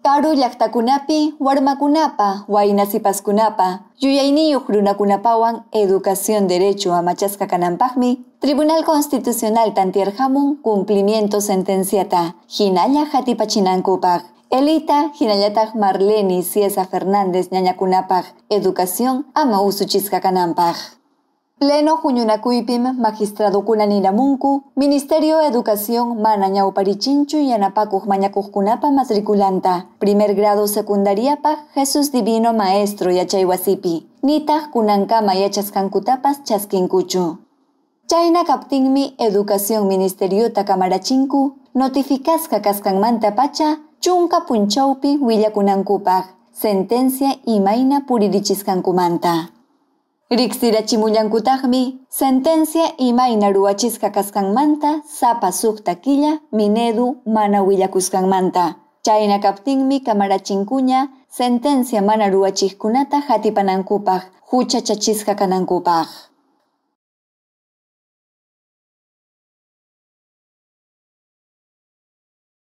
Karu llaqtakunapi warmakunapa waynasipaskunapa yuyayniyuq runakunapawan educación derecho amachasqa kananpaqmi Tribunal Constitucional tantiarhamun cumplimiento sentenciata hinalla hatipachinankupaq. Elita hinallataq Marleni Ciesa Fernández ñañakunapaq educación ama usuchisqa kananpaq. Pleno huñunakuypim magistradokuna niramunku Ministerio Educación mana ñawparichinchu yanapakuq mañakuqkunapa matriculanta primer grado secundariapaq Jesús Divino Maestro yachaywasipi nitaq kunankama yachasqankutapas chaskinkuchu. Chayna kaptinmi Educación Ministeriota kamarachinku notificasqa kasqanmanta pacha chunka punchawpi willakunankupaq sentencia imayna puririchisqankumanta. Riqsirachimullankutaqmi sentencia imayna ruwachisqa kasqanmanta sapa suqta killa minedu mana willakusqanmanta. Chayna kaptinmi kamarachinkuña sentencia mana ruwachiqkunata hatipanankupaq huchachachisqa kanankupaq.